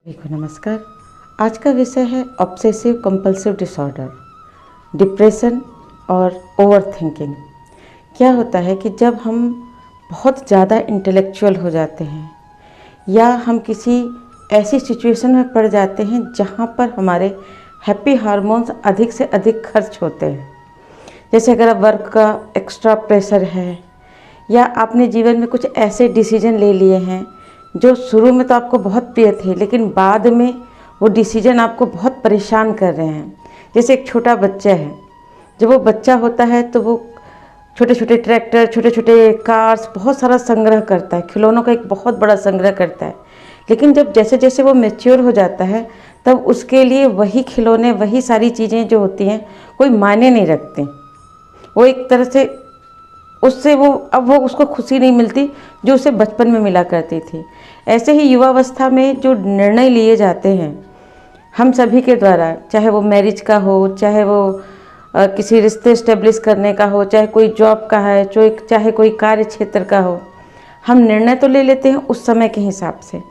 देखो नमस्कार। आज का विषय है ऑब्सेसिव कंपल्सिव डिसऑर्डर, डिप्रेशन और ओवरथिंकिंग। क्या होता है कि जब हम बहुत ज़्यादा इंटेलेक्चुअल हो जाते हैं या हम किसी ऐसी सिचुएशन में पड़ जाते हैं जहाँ पर हमारे हैप्पी हार्मोन्स अधिक से अधिक खर्च होते हैं। जैसे अगर आप वर्क का एक्स्ट्रा प्रेशर है या आपने जीवन में कुछ ऐसे डिसीजन ले लिए हैं जो शुरू में तो आपको बहुत प्रिय थे लेकिन बाद में वो डिसीजन आपको बहुत परेशान कर रहे हैं। जैसे एक छोटा बच्चा है, जब वो बच्चा होता है तो वो छोटे छोटे ट्रैक्टर, छोटे छोटे कार्स, बहुत सारा संग्रह करता है, खिलौनों का एक बहुत बड़ा संग्रह करता है। लेकिन जब जैसे जैसे वो मैच्योर हो जाता है तब उसके लिए वही खिलौने, वही सारी चीज़ें जो होती हैं कोई मायने नहीं रखती। वो एक तरह से उससे अब वो उसको खुशी नहीं मिलती जो उसे बचपन में मिला करती थी। ऐसे ही युवावस्था में जो निर्णय लिए जाते हैं हम सभी के द्वारा, चाहे वो मैरिज का हो, चाहे वो किसी रिश्ते इस्टेब्लिश करने का हो, चाहे कोई जॉब का है, चाहे कोई कार्य क्षेत्र का हो, हम निर्णय तो ले लेते हैं उस समय के हिसाब से,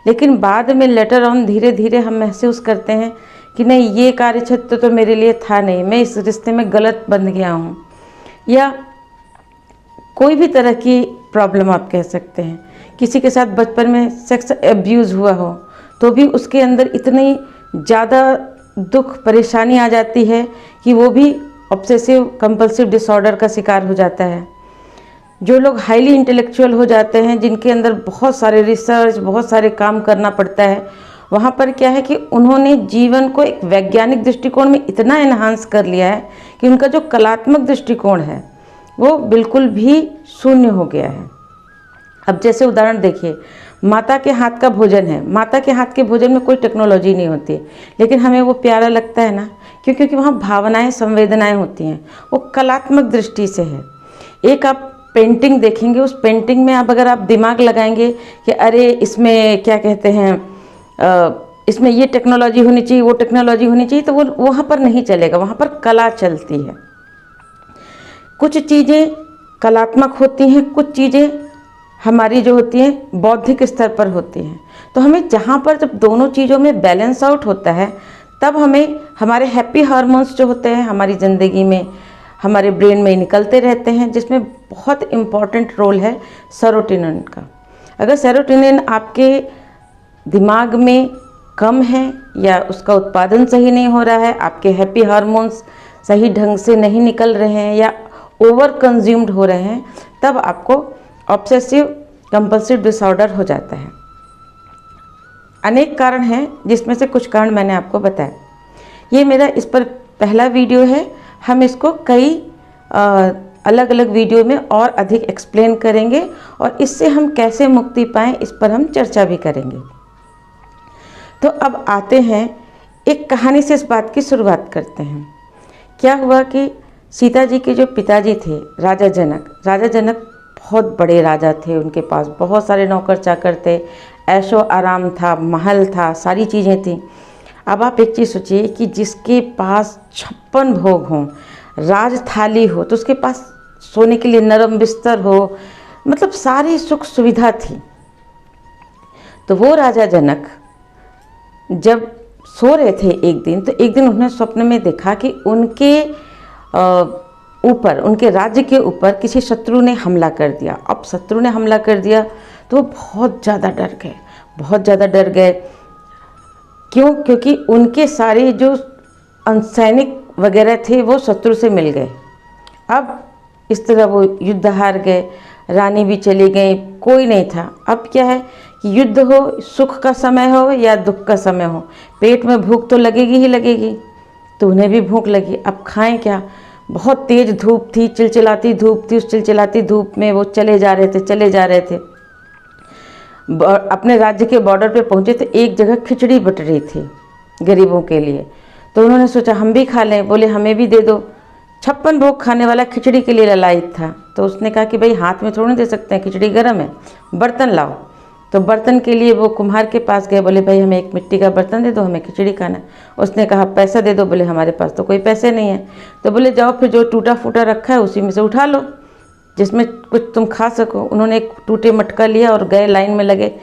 लेकिन बाद में लेटर ऑन धीरे धीरे हम महसूस करते हैं कि नहीं, ये कार्य क्षेत्र तो मेरे लिए था नहीं, मैं इस रिश्ते में गलत बंध गया हूँ। या कोई भी तरह की प्रॉब्लम आप कह सकते हैं, किसी के साथ बचपन में सेक्स एब्यूज़ हुआ हो तो भी उसके अंदर इतनी ज़्यादा दुख परेशानी आ जाती है कि वो भी ऑब्सेसिव कंपल्सिव डिसऑर्डर का शिकार हो जाता है। जो लोग हाईली इंटेलेक्चुअल हो जाते हैं, जिनके अंदर बहुत सारे रिसर्च, बहुत सारे काम करना पड़ता है, वहाँ पर क्या है कि उन्होंने जीवन को एक वैज्ञानिक दृष्टिकोण में इतना एनहांस कर लिया है कि उनका जो कलात्मक दृष्टिकोण है वो बिल्कुल भी शून्य हो गया है। अब जैसे उदाहरण देखिए, माता के हाथ का भोजन है, माता के हाथ के भोजन में कोई टेक्नोलॉजी नहीं होती, लेकिन हमें वो प्यारा लगता है ना, क्योंकि वहाँ भावनाएं, संवेदनाएं होती हैं, वो कलात्मक दृष्टि से है। एक आप पेंटिंग देखेंगे, उस पेंटिंग में अगर आप दिमाग लगाएंगे कि अरे इसमें क्या कहते हैं, इसमें ये टेक्नोलॉजी होनी चाहिए, वो टेक्नोलॉजी होनी चाहिए, तो वो वहाँ पर नहीं चलेगा, वहाँ पर कला चलती है। कुछ चीज़ें कलात्मक होती हैं, कुछ चीज़ें हमारी जो होती हैं बौद्धिक स्तर पर होती हैं। तो हमें जहाँ पर जब दोनों चीज़ों में बैलेंस आउट होता है तब हमें हमारे हैप्पी हार्मोन्स जो होते हैं हमारी ज़िंदगी में, हमारे ब्रेन में निकलते रहते हैं, जिसमें बहुत इम्पॉर्टेंट रोल है सेरोटोनिन का। अगर सेरोटोनिन आपके दिमाग में कम है या उसका उत्पादन सही नहीं हो रहा है, आपके हैप्पी हार्मोन्स सही ढंग से नहीं निकल रहे हैं या ओवर कंज्यूम्ड हो रहे हैं, तब आपको ऑब्सेसिव कंपल्सिव डिसऑर्डर हो जाता है। अनेक कारण हैं, जिसमें से कुछ कारण मैंने आपको बताया। ये मेरा इस पर पहला वीडियो है, हम इसको कई अलग अलग वीडियो में और अधिक एक्सप्लेन करेंगे और इससे हम कैसे मुक्ति पाएँ इस पर हम चर्चा भी करेंगे। तो अब आते हैं, एक कहानी से इस बात की शुरुआत करते हैं। क्या हुआ कि सीता जी के जो पिताजी थे राजा जनक बहुत बड़े राजा थे, उनके पास बहुत सारे नौकर चाकर थे, ऐशो आराम था, महल था, सारी चीज़ें थी। अब आप एक चीज़ सोचिए कि जिसके पास 56 भोग हों, राज थाली हो, तो उसके पास सोने के लिए नरम बिस्तर हो, मतलब सारी सुख सुविधा थी। तो वो राजा जनक जब सो रहे थे एक दिन, तो एक दिन उन्होंने स्वप्न में देखा कि उनके ऊपर, उनके राज्य के ऊपर किसी शत्रु ने हमला कर दिया। अब शत्रु ने हमला कर दिया तो वो बहुत ज़्यादा डर गए। क्यों? क्योंकि उनके सारे जो सैनिक वगैरह थे वो शत्रु से मिल गए। अब इस तरह वो युद्ध हार गए, रानी भी चली गई, कोई नहीं था। अब क्या है कि युद्ध हो, सुख का समय हो या दुख का समय हो, पेट में भूख तो लगेगी ही लगेगी। तो उन्हें भी भूख लगी, अब खाएं क्या? बहुत तेज़ धूप थी, चिलचिलाती धूप थी। उस चिलचिलाती धूप में वो चले जा रहे थे। अपने राज्य के बॉर्डर पे पहुँचे तो एक जगह खिचड़ी बट रही थी गरीबों के लिए। तो उन्होंने सोचा हम भी खा लें, बोले हमें भी दे दो। 56 भोग खाने वाला खिचड़ी के लिए ललायत था। तो उसने कहा कि भाई हाथ में थोड़ी दे सकते हैं, खिचड़ी गर्म है, बर्तन लाओ। तो बर्तन के लिए वो कुम्हार के पास गए, बोले भाई हमें एक मिट्टी का बर्तन दे दो, हमें खिचड़ी खाना है। उसने कहा पैसा दे दो, बोले हमारे पास तो कोई पैसे नहीं है। तो बोले जाओ फिर जो टूटा फूटा रखा है उसी में से उठा लो, जिसमें कुछ तुम खा सको। उन्होंने एक टूटे मटका लिया और गए, लाइन में लगे।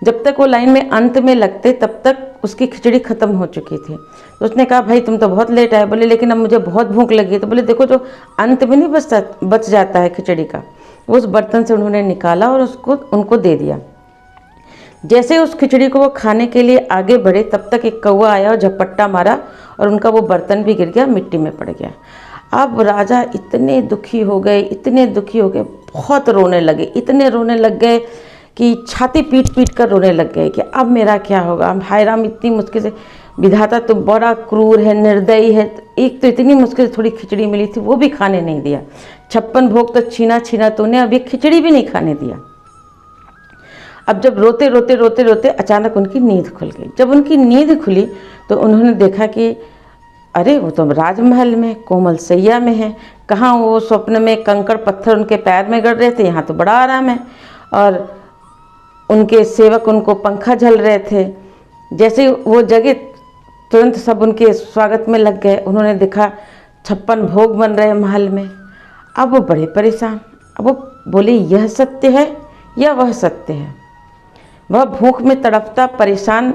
जब तक वो लाइन में अंत में लगते तब तक उसकी खिचड़ी ख़त्म हो चुकी थी। तो उसने कहा भाई तुम तो बहुत लेट आए। बोले लेकिन अब मुझे बहुत भूख लगी है। तो बोले देखो जो अंत में नहीं बच जाता है खिचड़ी का, उस बर्तन से उन्होंने निकाला और उसको उनको दे दिया। जैसे उस खिचड़ी को वो खाने के लिए आगे बढ़े तब तक एक कौवा आया और झपट्टा मारा और उनका वो बर्तन भी गिर गया, मिट्टी में पड़ गया। अब राजा इतने दुखी हो गए, इतने दुखी हो गए, बहुत रोने लगे, इतने रोने लग गए कि छाती पीट पीट कर रोने लग गए कि अब मेरा क्या होगा। हाय राम, इतनी मुश्किल से, विधाता तो बड़ा क्रूर है, निर्दयी है। एक तो इतनी मुश्किल से थोड़ी खिचड़ी मिली थी, वो भी खाने नहीं दिया। 56 भोग तो छीना छीना तूने, अब ये खिचड़ी भी नहीं खाने दिया। अब जब रोते रोते रोते रोते अचानक उनकी नींद खुल गई। जब उनकी नींद खुली तो उन्होंने देखा कि अरे वो तो राजमहल में कोमल सैया में है, कहाँ वो स्वप्न में कंकड़ पत्थर उनके पैर में गड़ रहे थे, यहाँ तो बड़ा आराम है। और उनके सेवक उनको पंखा झल रहे थे। जैसे वो जगह तुरंत सब उनके स्वागत में लग गए। उन्होंने देखा 56 भोग बन रहे महल में। अब वो बड़े परेशान। अब वो बोले यह सत्य है या वह सत्य है? वह भूख में तड़पता परेशान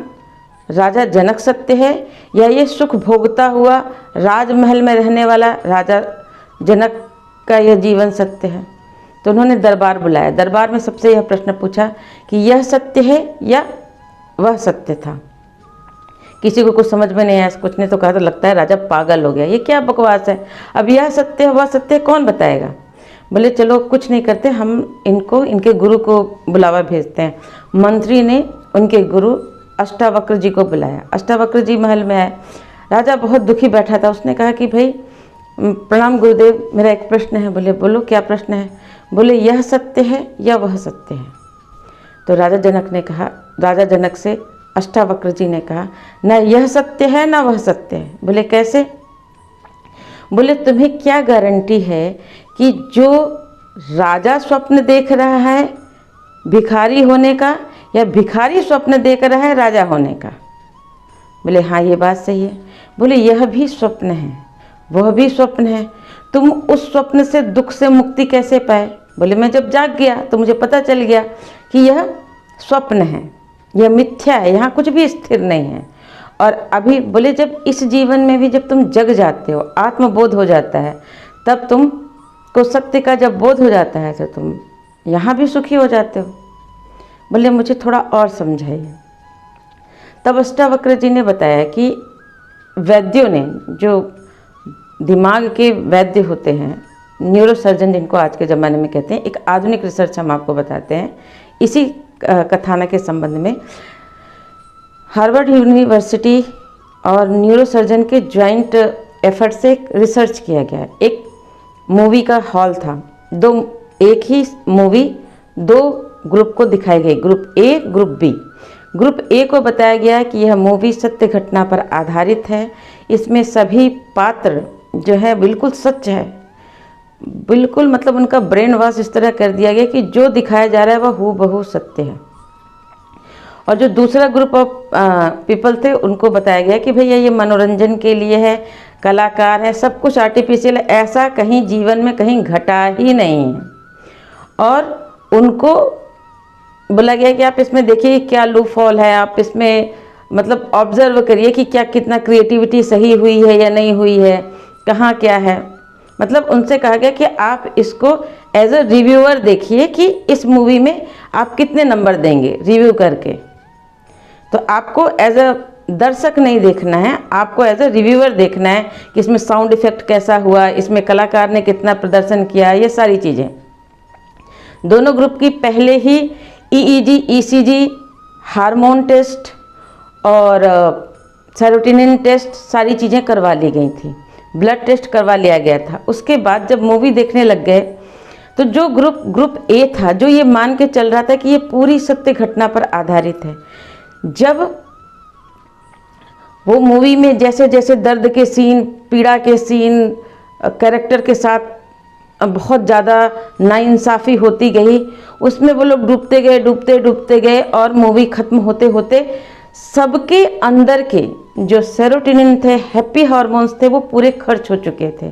राजा जनक सत्य है या ये सुख भोगता हुआ राजमहल में रहने वाला राजा जनक का यह जीवन सत्य है? तो उन्होंने दरबार बुलाया। दरबार में सबसे यह प्रश्न पूछा कि यह सत्य है या वह सत्य था? किसी को कुछ समझ में नहीं आया। कुछ ने तो कहा तो लगता है राजा पागल हो गया, ये क्या बकवास है, अब यह सत्य है वह सत्य है, कौन बताएगा? बोले चलो कुछ नहीं करते, हम इनको इनके गुरु को बुलावा भेजते हैं। मंत्री ने उनके गुरु अष्टावक्र जी को बुलाया। अष्टावक्र जी महल में आए। राजा बहुत दुखी बैठा था। उसने कहा कि भाई प्रणाम गुरुदेव, मेरा एक प्रश्न है। बोले बोलो क्या प्रश्न है? बोले यह सत्य है या वह सत्य है? तो राजा जनक से अष्टावक्र जी ने कहा न यह सत्य है ना वह सत्य है। बोले कैसे? बोले तुम्हें क्या गारंटी है कि जो राजा स्वप्न देख रहा है भिखारी होने का या भिखारी स्वप्न देख रहा है राजा होने का? बोले हाँ ये बात सही है। बोले यह भी स्वप्न है, वह भी स्वप्न है, तुम उस स्वप्न से दुख से मुक्ति कैसे पाए? बोले मैं जब जाग गया तो मुझे पता चल गया कि यह स्वप्न है, यह मिथ्या है, यहाँ कुछ भी स्थिर नहीं है। और अभी बोले जब इस जीवन में भी जब तुम जग जाते हो, आत्मबोध हो जाता है, तब तुम को सत्य का जब बोध हो जाता है तो तुम यहाँ भी सुखी हो जाते हो। बोले मुझे थोड़ा और समझाइए। तब अष्टावक्र जी ने बताया कि वैद्यों ने, जो दिमाग के वैद्य होते हैं, न्यूरोसर्जन जिनको आज के ज़माने में कहते हैं, एक आधुनिक रिसर्च हम आपको बताते हैं इसी कथानक के संबंध में। हार्वर्ड यूनिवर्सिटी और न्यूरोसर्जन के जॉइंट एफर्ट से एक रिसर्च किया गया। एक मूवी का हॉल था, एक ही मूवी 2 ग्रुप को दिखाई गई, group A group B. Group A को बताया गया कि यह मूवी सत्य घटना पर आधारित है, इसमें सभी पात्र जो है बिल्कुल सच है, बिल्कुल मतलब उनका ब्रेन वॉश इस तरह कर दिया गया कि जो दिखाया जा रहा है वह हूबहू सत्य है। और जो दूसरा ग्रुप ऑफ पीपल थे उनको बताया गया कि भैया ये मनोरंजन के लिए है, कलाकार है, सब कुछ आर्टिफिशियल है, ऐसा कहीं जीवन में कहीं घटा ही नहीं है। और उनको बोला गया कि आप इसमें देखिए क्या लूप हॉल है, आप इसमें मतलब ऑब्जर्व करिए कि क्या कितना क्रिएटिविटी सही हुई है या नहीं हुई है, कहाँ क्या है। मतलब उनसे कहा गया कि आप इसको एज अ रिव्यूअर देखिए कि इस मूवी में आप कितने नंबर देंगे रिव्यू करके। तो आपको एज अ दर्शक नहीं देखना है, आपको एज अ रिव्यूअर देखना है कि इसमें साउंड इफेक्ट कैसा हुआ, इसमें कलाकार ने कितना प्रदर्शन किया, ये सारी चीज़ें। दोनों ग्रुप की पहले ही EEG, ECG, हार्मोन टेस्ट और सेरोटोनिन टेस्ट सारी चीज़ें करवा ली गई थी, ब्लड टेस्ट करवा लिया गया था। उसके बाद जब मूवी देखने लग गए तो जो ग्रुप ए था, जो ये मान के चल रहा था कि ये पूरी सत्य घटना पर आधारित है, जब वो मूवी में जैसे जैसे दर्द के सीन, पीड़ा के सीन, कैरेक्टर के साथ बहुत ज़्यादा नाइंसाफ़ी होती गई, उसमें वो लोग डूबते गए और मूवी ख़त्म होते होते सबके अंदर के जो सेरोटोनिन थे, हैप्पी हार्मोन्स थे, वो पूरे खर्च हो चुके थे।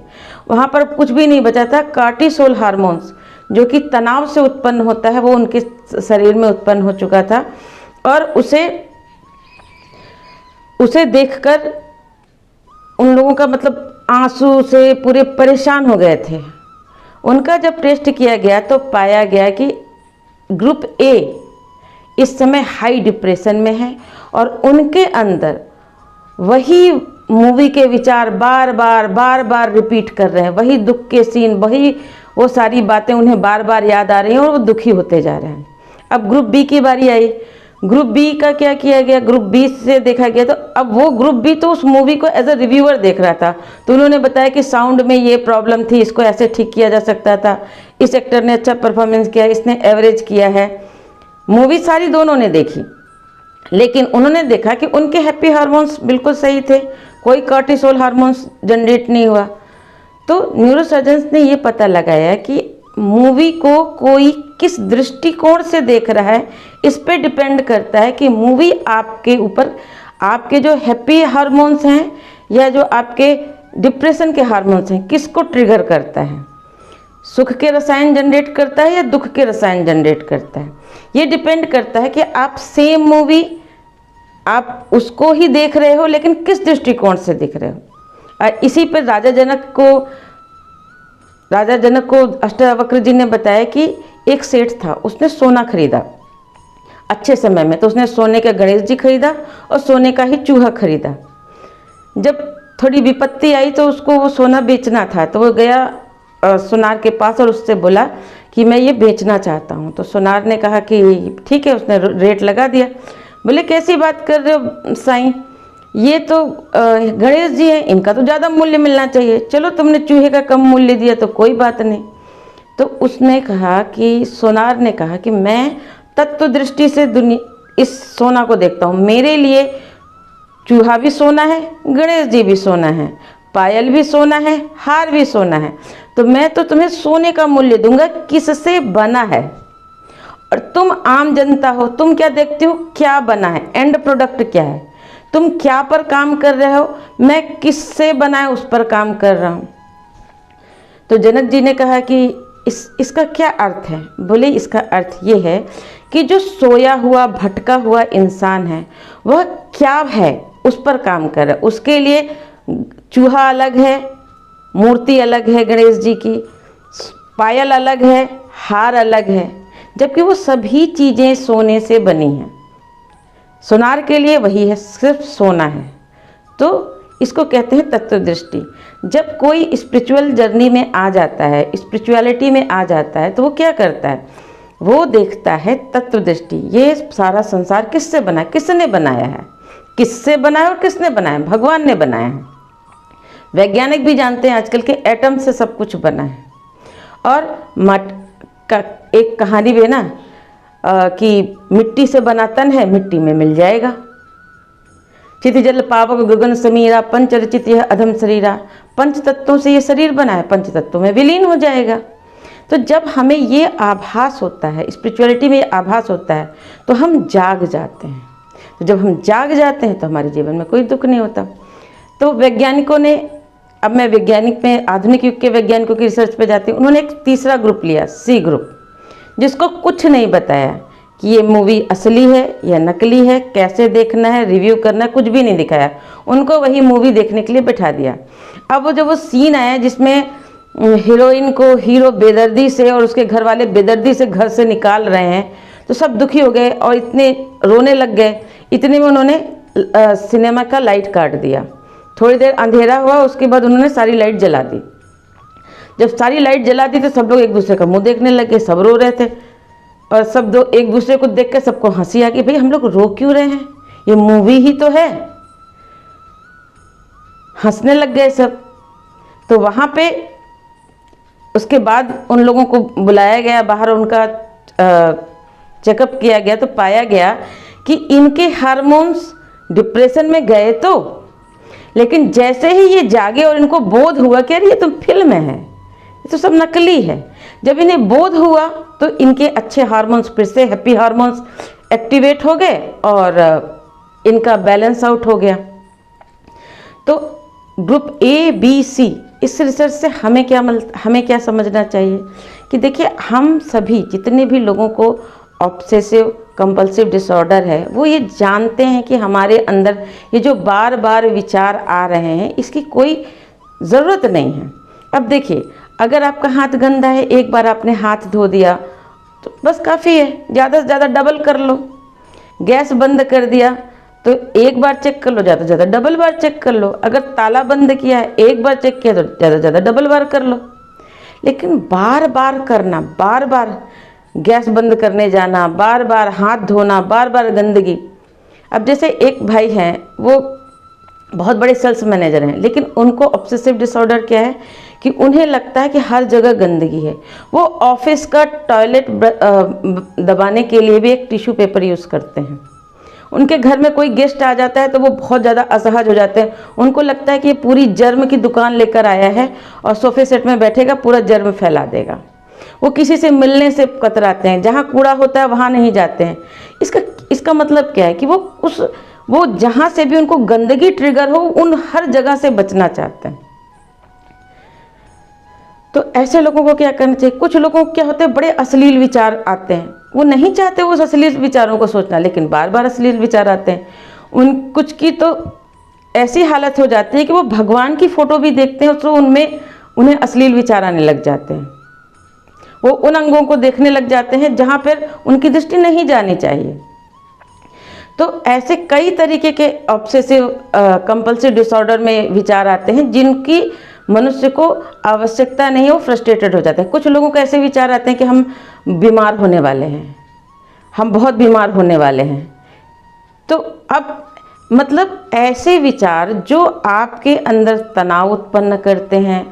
वहाँ पर कुछ भी नहीं बचा था। कार्टिसोल हार्मोन्स जो कि तनाव से उत्पन्न होता है वो उनके शरीर में उत्पन्न हो चुका था। और उसे देखकर उन लोगों का मतलब आंसू से पूरे परेशान हो गए थे। उनका जब टेस्ट किया गया तो पाया गया कि ग्रुप ए इस समय हाई डिप्रेशन में है और उनके अंदर वही मूवी के विचार बार बार रिपीट कर रहे हैं, वही दुख के सीन, वही वो सारी बातें उन्हें बार बार याद आ रही हैं और वो दुखी होते जा रहे हैं। अब ग्रुप बी की बारी आई। ग्रुप बी का क्या किया गया, ग्रुप बी से देखा गया तो अब वो ग्रुप बी तो उस मूवी को एज अ रिव्यूअर देख रहा था, तो उन्होंने बताया कि साउंड में ये प्रॉब्लम थी, इसको ऐसे ठीक किया जा सकता था, इस एक्टर ने अच्छा परफॉर्मेंस किया, इसने एवरेज किया है। मूवी सारी दोनों ने देखी, लेकिन उन्होंने देखा कि उनके हैप्पी हार्मोन्स बिल्कुल सही थे, कोई कॉर्टिसोल हार्मोन्स जनरेट नहीं हुआ। तो न्यूरोसर्जन्स ने ये पता लगाया कि मूवी को कोई किस दृष्टिकोण से देख रहा है, इस पे डिपेंड करता है कि मूवी आपके ऊपर, आपके जो हैप्पी हार्मोन्स हैं या जो आपके डिप्रेशन के हार्मोन्स हैं, किसको ट्रिगर करता है। सुख के रसायन जनरेट करता है या दुख के रसायन जनरेट करता है। ये डिपेंड करता है कि आप सेम मूवी आप उसको ही देख रहे हो, लेकिन किस दृष्टिकोण से देख रहे हो। और इसी पर राजा जनक को अष्टावक्र जी ने बताया कि एक सेठ था, उसने सोना खरीदा अच्छे समय में, तो उसने सोने का गणेश जी खरीदा और सोने का ही चूहा खरीदा। जब थोड़ी विपत्ति आई तो उसको वो सोना बेचना था, तो वो गया सुनार के पास और उससे बोला कि मैं ये बेचना चाहता हूँ। तो सुनार ने कहा कि ठीक है, उसने रेट लगा दिया। बोले कैसी बात कर रहे हो साईं, ये तो गणेश जी हैं, इनका तो ज़्यादा मूल्य मिलना चाहिए, चलो तुमने चूहे का कम मूल्य दिया तो कोई बात नहीं। तो उसने कहा कि सोनार ने कहा कि मैं तत्व दृष्टि से इस सोना को देखता हूँ, मेरे लिए चूहा भी सोना है, गणेश जी भी सोना है, पायल भी सोना है, हार भी सोना है, तो मैं तो तुम्हें सोने का मूल्य दूंगा किससे बना है। और तुम आम जनता हो, तुम क्या देखते हो, क्या बना है, एंड प्रोडक्ट क्या है, तुम क्या पर काम कर रहे हो, मैं किससे बना है उस पर काम कर रहा हूँ। तो जनक जी ने कहा कि इसका क्या अर्थ है। बोले इसका अर्थ ये है कि जो सोया हुआ भटका हुआ इंसान है वह क्या है उस पर काम कर रहा है। उसके लिए चूहा अलग है, मूर्ति अलग है गणेश जी की, पायल अलग है, हार अलग है, जबकि वो सभी चीज़ें सोने से बनी हैं। सोनार के लिए वही है, सिर्फ सोना है। तो इसको कहते हैं तत्व दृष्टि। जब कोई स्पिरिचुअल जर्नी में आ जाता है, स्पिरिचुअलिटी में आ जाता है, तो वो क्या करता है, वो देखता है तत्व दृष्टि। ये सारा संसार किससे बना है, किसने बनाया है, किससे बना है और किसने बनाया है, भगवान ने बनाया है। वैज्ञानिक भी जानते हैं आजकल के एटम से सब कुछ बना है। और एक कहानी भी है ना कि मिट्टी से बना तन है, मिट्टी में मिल जाएगा। चिति जल पावक गगन समीरा पंच रचित यह अधम शरीरा, पंच तत्वों से ये शरीर बना है, पंच तत्वों में विलीन हो जाएगा। तो जब हमें ये आभास होता है, स्पिरिचुअलिटी में ये आभास होता है, तो हम जाग जाते हैं। तो जब हम जाग जाते हैं तो हमारे जीवन में कोई दुख नहीं होता। तो वैज्ञानिकों ने, अब मैं वैज्ञानिक में आधुनिक युग के वैज्ञानिकों की रिसर्च पे जाती हूँ, उन्होंने एक तीसरा ग्रुप लिया, सी ग्रुप, जिसको कुछ नहीं बताया कि ये मूवी असली है या नकली है, कैसे देखना है, रिव्यू करना है, कुछ भी नहीं दिखाया। उनको वही मूवी देखने के लिए बैठा दिया। अब वो जब वो सीन आया जिसमें हीरोइन को हीरो बेदर्दी से और उसके घर वाले बेदर्दी से घर से निकाल रहे हैं, तो सब दुखी हो गए और इतने रोने लग गए। इतने में उन्होंने सिनेमा का लाइट काट दिया। थोड़ी देर अंधेरा हुआ, उसके बाद उन्होंने सारी लाइट जला दी। जब सारी लाइट जला दी तो सब लोग एक दूसरे का मुंह देखने लगे, सब रो रहे थे और सब एक दूसरे को देख कर सबको हंसी आ गई, भाई हम लोग रो क्यों रहे हैं, ये मूवी ही तो है। हंसने लग गए सब। तो वहाँ पे उसके बाद उन लोगों को बुलाया गया बाहर, उनका चेकअप किया गया, तो पाया गया कि इनके हार्मोन्स डिप्रेशन में गए तो, लेकिन जैसे ही ये जागे और इनको बोध हुआ कि अरे ये तो फिल्म है, ये तो सब नकली है, जब इन्हें बोध हुआ तो इनके अच्छे हार्मोन्स फिर से हैप्पी हार्मोन्स एक्टिवेट हो गए और इनका बैलेंस आउट हो गया। तो ग्रुप ए बी सी, इस रिसर्च से हमें क्या समझना चाहिए कि देखिए, हम सभी जितने भी लोगों को ऑब्सेसिव कंपल्सिव डिसऑर्डर है वो ये जानते हैं कि हमारे अंदर ये जो बार बार विचार आ रहे हैं इसकी कोई ज़रूरत नहीं है। अब देखिए, अगर आपका हाथ गंदा है, एक बार आपने हाथ धो दिया तो बस काफ़ी है, ज़्यादा से ज़्यादा डबल कर लो। गैस बंद कर दिया तो एक बार चेक कर लो, ज़्यादा से ज़्यादा डबल बार चेक कर लो। अगर ताला बंद किया है, एक बार चेक किया तो ज़्यादा से ज़्यादा डबल बार कर लो। लेकिन बार बार करना, बार बार गैस बंद करने जाना, बार बार हाथ धोना, बार बार गंदगी। अब जैसे एक भाई हैं, वो बहुत बड़े सेल्स मैनेजर हैं, लेकिन उनको ऑब्सेसिव डिसऑर्डर क्या है कि उन्हें लगता है कि हर जगह गंदगी है। वो ऑफिस का टॉयलेट दबाने के लिए भी एक टिश्यू पेपर यूज़ करते हैं। उनके घर में कोई गेस्ट आ जाता है तो वो बहुत ज़्यादा असहज हो जाते हैं। उनको लगता है कि ये पूरी जर्म की दुकान लेकर आया है और सोफे सेट में बैठेगा, पूरा जर्म फैला देगा। वो किसी से मिलने से कतराते हैं, जहाँ कूड़ा होता है वहाँ नहीं जाते हैं। इसका मतलब क्या है कि वो जहाँ से भी उनको गंदगी ट्रिगर हो, उन हर जगह से बचना चाहते हैं। तो ऐसे लोगों को क्या करना चाहिए? कुछ लोगों को क्या होते हैं, बड़े अश्लील विचार आते हैं, वो नहीं चाहते उस अश्लील विचारों को सोचना, लेकिन बार बार अश्लील विचार आते हैं। कुछ की तो ऐसी हालत हो जाती है कि वो भगवान की फ़ोटो भी देखते हैं तो उन्हें अश्लील विचार आने लग जाते हैं। वो उन अंगों को देखने लग जाते हैं जहाँ पर उनकी दृष्टि नहीं जानी चाहिए। तो ऐसे कई तरीके के ऑब्सेसिव कंपल्सिव डिसऑर्डर में विचार आते हैं जिनकी मनुष्य को आवश्यकता नहीं है, वो फ्रस्ट्रेटेड हो जाता है। कुछ लोगों को ऐसे विचार आते हैं कि हम बीमार होने वाले हैं, हम बहुत बीमार होने वाले हैं। तो अब मतलब ऐसे विचार जो आपके अंदर तनाव उत्पन्न करते हैं,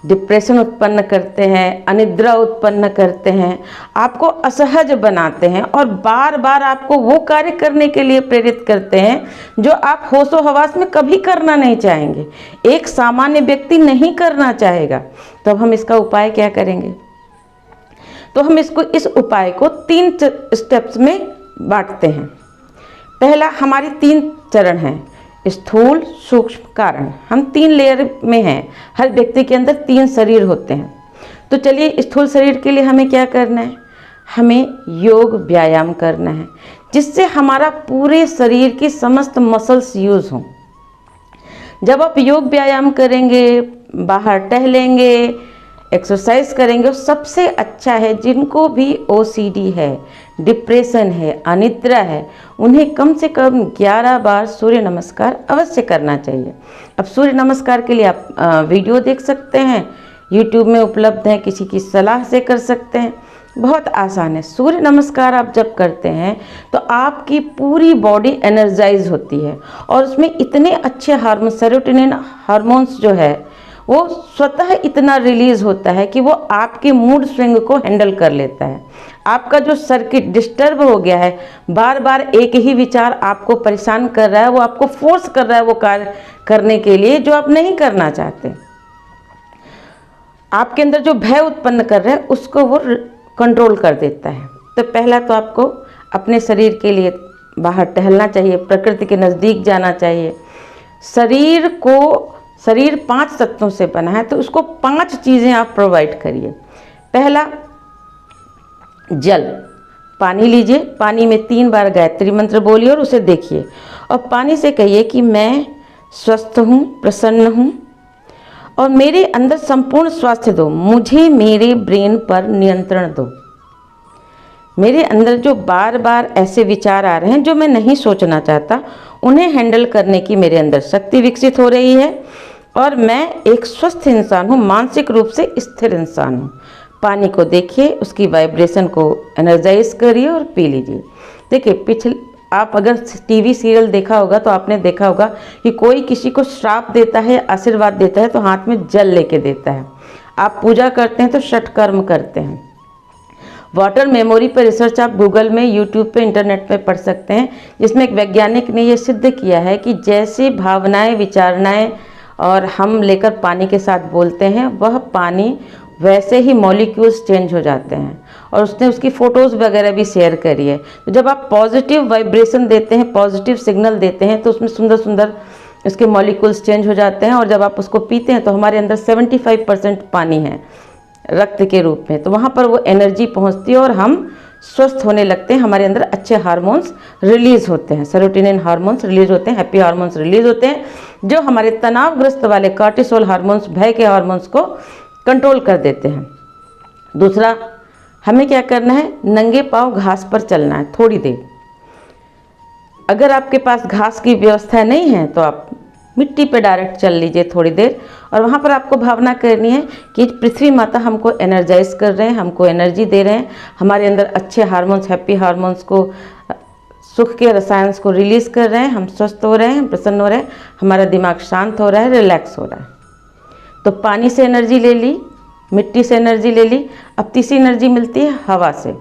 डिप्रेशन उत्पन्न करते हैं, अनिद्रा उत्पन्न करते हैं, आपको असहज बनाते हैं और बार बार आपको वो कार्य करने के लिए प्रेरित करते हैं जो आप होशो हवास में कभी करना नहीं चाहेंगे, एक सामान्य व्यक्ति नहीं करना चाहेगा। तो अब हम इसका उपाय क्या करेंगे? तो हम इस उपाय को 3 स्टेप्स में बांटते हैं। पहला, हमारे 3 चरण हैं, स्थूल, सूक्ष्म, कारण। हम 3 लेयर में हैं। हर व्यक्ति के अंदर 3 शरीर होते हैं। तो चलिए, स्थूल शरीर के लिए हमें क्या करना है? हमें योग व्यायाम करना है, जिससे हमारा पूरे शरीर की समस्त मसल्स यूज़ हों। जब आप योग व्यायाम करेंगे, बाहर टहलेंगे, एक्सरसाइज करेंगे, सबसे अच्छा है जिनको भी ओसीडी है, डिप्रेशन है, अनिद्रा है, उन्हें कम से कम 11 बार सूर्य नमस्कार अवश्य करना चाहिए। अब सूर्य नमस्कार के लिए आप वीडियो देख सकते हैं, यूट्यूब में उपलब्ध है, किसी की सलाह से कर सकते हैं, बहुत आसान है। सूर्य नमस्कार आप जब करते हैं तो आपकी पूरी बॉडी एनर्जाइज होती है और उसमें इतने अच्छे हार्मोन, सेरोटोनिन हार्मोन्स जो है वो स्वतः इतना रिलीज होता है कि वो आपके मूड स्विंग को हैंडल कर लेता है। आपका जो सर्किट डिस्टर्ब हो गया है, बार बार एक ही विचार आपको परेशान कर रहा है, वो आपको फोर्स कर रहा है वो कार्य करने के लिए जो आप नहीं करना चाहते। आपके अंदर जो भय उत्पन्न कर रहा है उसको वो कंट्रोल कर देता है। तो पहला तो आपको अपने शरीर के लिए बाहर टहलना चाहिए, प्रकृति के नज़दीक जाना चाहिए। शरीर 5 तत्वों से बना है, तो उसको 5 चीज़ें आप प्रोवाइड करिए। पहला, जल, पानी लीजिए, पानी में 3 बार गायत्री मंत्र बोलिए और उसे देखिए और पानी से कहिए कि मैं स्वस्थ हूँ, प्रसन्न हूँ और मेरे अंदर संपूर्ण स्वास्थ्य दो, मुझे मेरे ब्रेन पर नियंत्रण दो। मेरे अंदर जो बार बार ऐसे विचार आ रहे हैं जो मैं नहीं सोचना चाहता, उन्हें हैंडल करने की मेरे अंदर शक्ति विकसित हो रही है और मैं एक स्वस्थ इंसान हूँ, मानसिक रूप से स्थिर इंसान हूँ। पानी को देखिए, उसकी वाइब्रेशन को एनर्जाइज करिए और पी लीजिए। देखिए, आप अगर टीवी सीरियल देखा होगा तो आपने देखा होगा कि कोई किसी को श्राप देता है, आशीर्वाद देता है तो हाथ में जल लेके देता है। आप पूजा करते हैं तो षटकर्म करते हैं। वाटर मेमोरी पर रिसर्च आप गूगल में, यूट्यूब पे, इंटरनेट पे पढ़ सकते हैं, जिसमें एक वैज्ञानिक ने ये सिद्ध किया है कि जैसे भावनाएं, विचारणाएं और हम लेकर पानी के साथ बोलते हैं, वह पानी वैसे ही मॉलिक्यूल्स चेंज हो जाते हैं। और उसने उसकी फ़ोटोज़ वगैरह भी शेयर करी है। तो जब आप पॉजिटिव वाइब्रेशन देते हैं, पॉजिटिव सिग्नल देते हैं, तो उसमें सुंदर सुंदर उसके मॉलिक्यूल्स चेंज हो जाते हैं। और जब आप उसको पीते हैं तो हमारे अंदर 75% पानी है रक्त के रूप में, तो वहाँ पर वो एनर्जी पहुँचती है और हम स्वस्थ होने लगते हैं, हमारे अंदर अच्छे हार्मोन्स रिलीज होते हैं, सेरोटोनिन हार्मोन्स रिलीज होते हैं, हैप्पी हार्मोन्स रिलीज होते हैं, जो हमारे तनावग्रस्त वाले कॉर्टिसोल हार्मोन्स, भय के हार्मोन्स को कंट्रोल कर देते हैं। दूसरा, हमें क्या करना है, नंगे पांव घास पर चलना है थोड़ी देर। अगर आपके पास घास की व्यवस्था नहीं है तो आप मिट्टी पे डायरेक्ट चल लीजिए थोड़ी देर, और वहाँ पर आपको भावना करनी है कि पृथ्वी माता हमको एनर्जाइज कर रहे हैं, हमको एनर्जी दे रहे हैं, हमारे अंदर अच्छे हार्मोन्स, हैप्पी हार्मोन्स को, सुख के रसायन को रिलीज कर रहे हैं, हम स्वस्थ हो रहे हैं, प्रसन्न हो रहे हैं, हमारा दिमाग शांत हो रहा है, रिलैक्स हो रहा है। तो पानी से एनर्जी ले ली, मिट्टी से एनर्जी ले ली, अब तीसरी एनर्जी मिलती है हवा से।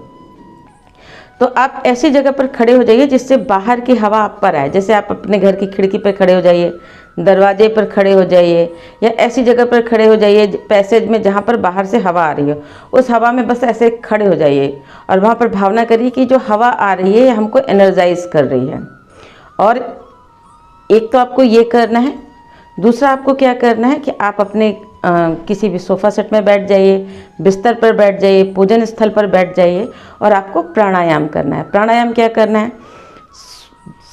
तो आप ऐसी जगह पर खड़े हो जाइए जिससे बाहर की हवा आप पर आए। जैसे आप अपने घर की खिड़की पर खड़े हो जाइए, दरवाजे पर खड़े हो जाइए, या ऐसी जगह पर खड़े हो जाइए पैसेज में जहाँ पर बाहर से हवा आ रही हो, उस हवा में बस ऐसे खड़े हो जाइए और वहाँ पर भावना करिए कि जो हवा आ रही है हमको एनर्जाइज कर रही है। और एक तो आपको ये करना है, दूसरा आपको क्या करना है कि आप अपने किसी भी सोफ़ा सेट में बैठ जाइए, बिस्तर पर बैठ जाइए, पूजन स्थल पर बैठ जाइए और आपको प्राणायाम करना है। प्राणायाम क्या करना है,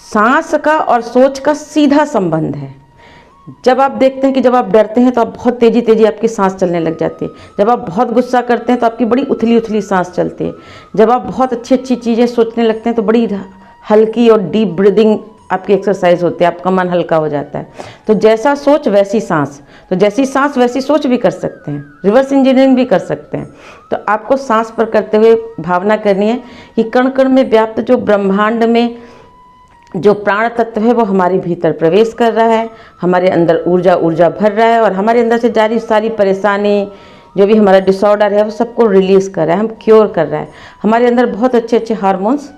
सांस का और सोच का सीधा संबंध है। जब आप देखते हैं कि जब आप डरते हैं तो आप बहुत तेज़ी तेज़ी आपकी सांस चलने लग जाती है, जब आप बहुत गुस्सा करते हैं तो आपकी बड़ी उथली उथली सांस चलती है, जब आप बहुत अच्छी अच्छी चीज़ें सोचने लगते हैं तो बड़ी हल्की और डीप ब्रीदिंग आपकी एक्सरसाइज होती है, आपका मन हल्का हो जाता है। तो जैसा सोच वैसी सांस, तो जैसी सांस वैसी सोच भी कर सकते हैं, रिवर्स इंजीनियरिंग भी कर सकते हैं। तो आपको सांस पर करते हुए भावना करनी है कि कण कण में व्याप्त जो ब्रह्मांड में जो प्राण तत्व है वो हमारे भीतर प्रवेश कर रहा है, हमारे अंदर ऊर्जा भर रहा है और हमारे अंदर से जारी सारी परेशानी, जो भी हमारा डिसऑर्डर है वो सबको रिलीज़ कर रहा है, हम क्योर कर रहा है। हमारे अंदर बहुत अच्छे अच्छे हार्मोन्स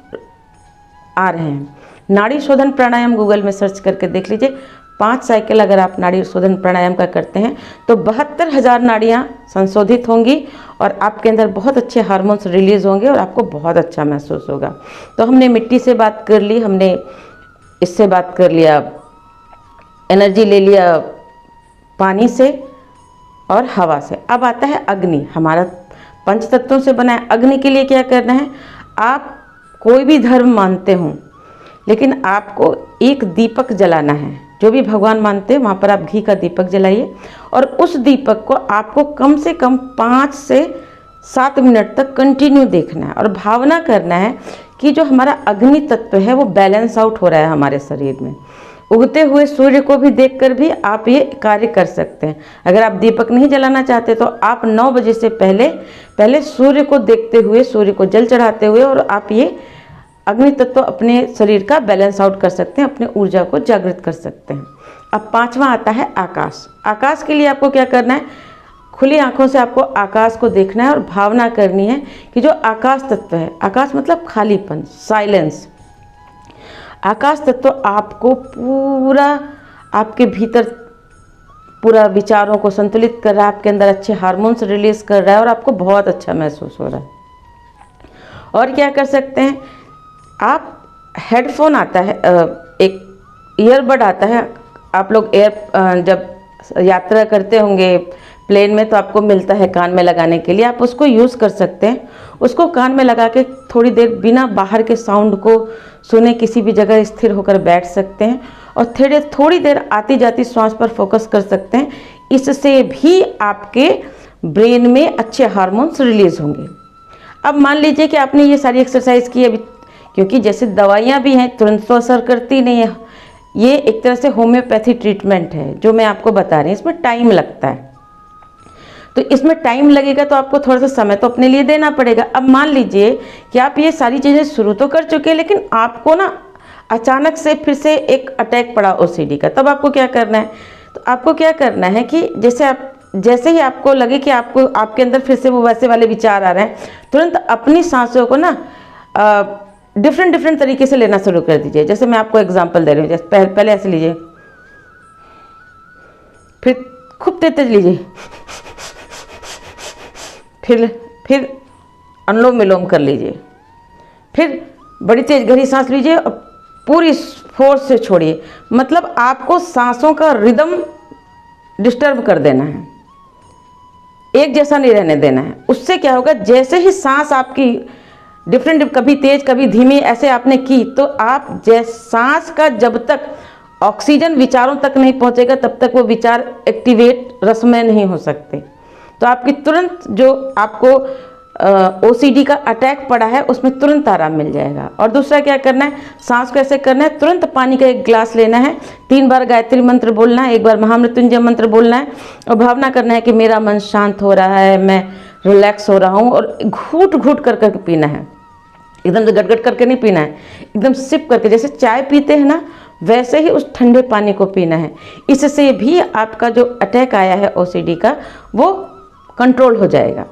आ रहे हैं। नाड़ी शोधन प्राणायाम गूगल में सर्च करके देख लीजिए, 5 साइकिल अगर आप नाड़ी शोधन प्राणायाम का करते हैं तो 72,000 नाड़ियाँ संशोधित होंगी और आपके अंदर बहुत अच्छे हार्मोन्स रिलीज होंगे और आपको बहुत अच्छा महसूस होगा। तो हमने मिट्टी से बात कर ली, हमने इससे बात कर लिया, एनर्जी ले लिया पानी से और हवा से। अब आता है अग्नि, हमारा 5 तत्वों से बना है। अग्नि के लिए क्या करना है, आप कोई भी धर्म मानते हो लेकिन आपको एक दीपक जलाना है। जो भी भगवान मानते हैं वहाँ पर आप घी का दीपक जलाइए और उस दीपक को आपको कम से कम 5 से 7 मिनट तक कंटिन्यू देखना है और भावना करना है कि जो हमारा अग्नि तत्व है वो बैलेंस आउट हो रहा है हमारे शरीर में। उगते हुए सूर्य को भी देखकर भी आप ये कार्य कर सकते हैं। अगर आप दीपक नहीं जलाना चाहते तो आप 9 बजे से पहले सूर्य को देखते हुए, सूर्य को जल चढ़ाते हुए और आप ये अग्नि तत्व अपने शरीर का बैलेंस आउट कर सकते हैं, अपने ऊर्जा को जागृत कर सकते हैं। अब 5वां आता है आकाश। आकाश के लिए आपको क्या करना है, खुली आंखों से आपको आकाश को देखना है और भावना करनी है कि जो आकाश तत्व है, आकाश मतलब खालीपन, साइलेंस, आकाश तत्व आपको पूरा आपके भीतर पूरा विचारों को संतुलित कर रहा है, आपके अंदर अच्छे हार्मोन्स रिलीज कर रहा है और आपको बहुत अच्छा महसूस हो रहा है। और क्या कर सकते हैं, आप हेडफोन आता है, एक ईयरबड आता है, आप लोग जब यात्रा करते होंगे प्लेन में तो आपको मिलता है कान में लगाने के लिए, आप उसको यूज़ कर सकते हैं। उसको कान में लगा के थोड़ी देर बिना बाहर के साउंड को सुने किसी भी जगह स्थिर होकर बैठ सकते हैं और थोड़ी देर आती जाती श्वास पर फोकस कर सकते हैं। इससे भी आपके ब्रेन में अच्छे हार्मोन्स रिलीज होंगे। अब मान लीजिए कि आपने ये सारी एक्सरसाइज की अभी, क्योंकि जैसे दवाइयाँ भी हैं तुरंत तो असर करती नहीं है, ये एक तरह से होम्योपैथी ट्रीटमेंट है जो मैं आपको बता रही हूँ, इसमें टाइम लगता है। तो इसमें टाइम लगेगा तो आपको थोड़ा सा समय तो अपने लिए देना पड़ेगा। अब मान लीजिए कि आप ये सारी चीज़ें शुरू तो कर चुके हैं लेकिन आपको ना अचानक से फिर से एक अटैक पड़ा ओसीडी का, तब आपको क्या करना है, तो आपको क्या करना है कि जैसे ही आपको लगे कि आपके अंदर फिर से वो वैसे वाले विचार आ रहे हैं, तुरंत अपनी सांसों को ना डिफरेंट तरीके से लेना शुरू कर दीजिए। जैसे मैं आपको एग्जांपल दे रही हूँ, जैसे पहले ऐसे लीजिए, फिर खूब तेज लीजिए, फिर अनुलोम विलोम कर लीजिए, फिर बड़ी तेज गहरी सांस लीजिए और पूरी फोर्स से छोड़िए। मतलब आपको सांसों का रिदम डिस्टर्ब कर देना है, एक जैसा नहीं रहने देना है। उससे क्या होगा, जैसे ही सांस आपकी डिफरेंट, कभी तेज कभी धीमी ऐसे आपने की, तो आप सांस का जब तक ऑक्सीजन विचारों तक नहीं पहुंचेगा तब तक वो विचार एक्टिवेट, रसमय नहीं हो सकते। तो आपकी तुरंत जो आपको ओसीडी का अटैक पड़ा है उसमें तुरंत आराम मिल जाएगा। और दूसरा क्या करना है, सांस को ऐसे करना है, तुरंत पानी का एक गिलास लेना है, 3 बार गायत्री मंत्र बोलना है, 1 बार महामृत्युंजय मंत्र बोलना है और भावना करना है कि मेरा मन शांत हो रहा है, मैं रिलैक्स हो रहा हूँ, और घूट घूट कर करके पीना है। एकदम से गटगट करके नहीं पीना है, एकदम सिप करके, जैसे चाय पीते हैं ना वैसे ही उस ठंडे पानी को पीना है। इससे भी आपका जो अटैक आया है ओसीडी का वो कंट्रोल हो जाएगा।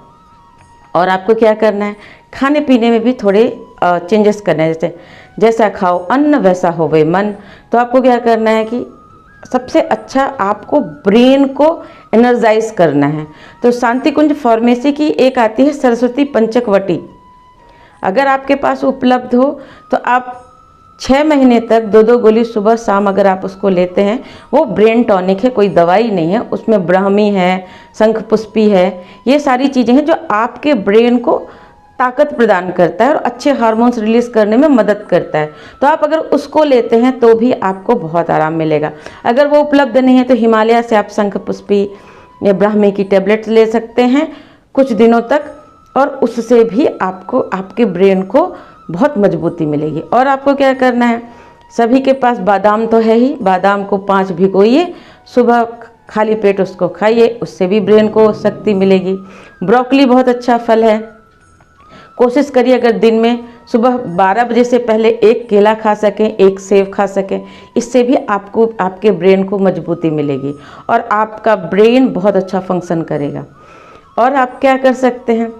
और आपको क्या करना है, खाने पीने में भी थोड़े चेंजेस करने हैं, जैसे जैसा खाओ अन्न वैसा होवे मन। तो आपको क्या करना है कि सबसे अच्छा आपको ब्रेन को एनर्जाइज करना है। तो शांति कुंज फार्मेसी की एक आती है सरस्वती पंचकवटी, अगर आपके पास उपलब्ध हो तो आप 6 महीने तक 2-2 गोली सुबह शाम अगर आप उसको लेते हैं, वो ब्रेन टॉनिक है, कोई दवाई नहीं है। उसमें ब्राह्मी है, शंखपुष्पी है, ये सारी चीज़ें हैं जो आपके ब्रेन को ताकत प्रदान करता है और अच्छे हार्मोन्स रिलीज करने में मदद करता है। तो आप अगर उसको लेते हैं तो भी आपको बहुत आराम मिलेगा। अगर वो उपलब्ध नहीं है तो हिमालय से आप शंखपुष्पी या ब्राह्मी की टेबलेट्स ले सकते हैं कुछ दिनों तक, और उससे भी आपको आपके ब्रेन को बहुत मजबूती मिलेगी। और आपको क्या करना है, सभी के पास बादाम तो है ही, बादाम को 5 भिगोइए, सुबह खाली पेट उसको खाइए, उससे भी ब्रेन को शक्ति मिलेगी। ब्रोकली बहुत अच्छा फल है, कोशिश करिए अगर दिन में सुबह 12 बजे से पहले 1 केला खा सकें, 1 सेब खा सकें, इससे भी आपको आपके ब्रेन को मजबूती मिलेगी और आपका ब्रेन बहुत अच्छा फंक्शन करेगा। और आप क्या कर सकते हैं,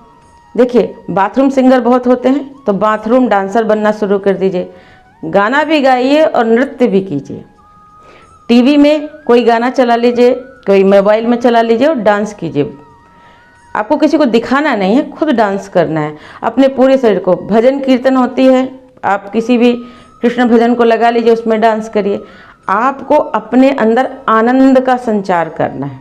देखिए बाथरूम सिंगर बहुत होते हैं, तो बाथरूम डांसर बनना शुरू कर दीजिए, गाना भी गाइए और नृत्य भी कीजिए। टीवी में कोई गाना चला लीजिए, कोई मोबाइल में चला लीजिए और डांस कीजिए। आपको किसी को दिखाना नहीं है, खुद डांस करना है अपने पूरे शरीर को। भजन कीर्तन होती है, आप किसी भी कृष्ण भजन को लगा लीजिए, उसमें डांस करिए। आपको अपने अंदर आनंद का संचार करना है,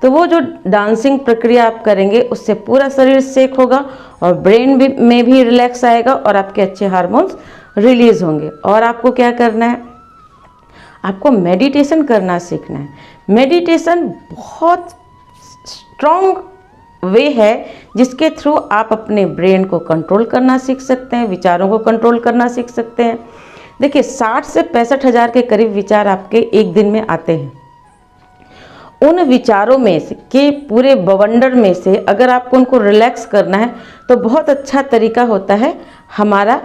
तो वो जो डांसिंग प्रक्रिया आप करेंगे उससे पूरा शरीर सेक होगा और ब्रेन में भी रिलैक्स आएगा और आपके अच्छे हार्मोन्स रिलीज होंगे। और आपको क्या करना है, आपको मेडिटेशन करना सीखना है। मेडिटेशन बहुत स्ट्रॉन्ग वे है जिसके थ्रू आप अपने ब्रेन को कंट्रोल करना सीख सकते हैं, विचारों को कंट्रोल करना सीख सकते हैं। देखिए 60 से 65 हज़ार के करीब विचार आपके एक दिन में आते हैं। उन विचारों में से के पूरे बवंडर में से अगर आपको उनको रिलैक्स करना है तो बहुत अच्छा तरीका होता है हमारा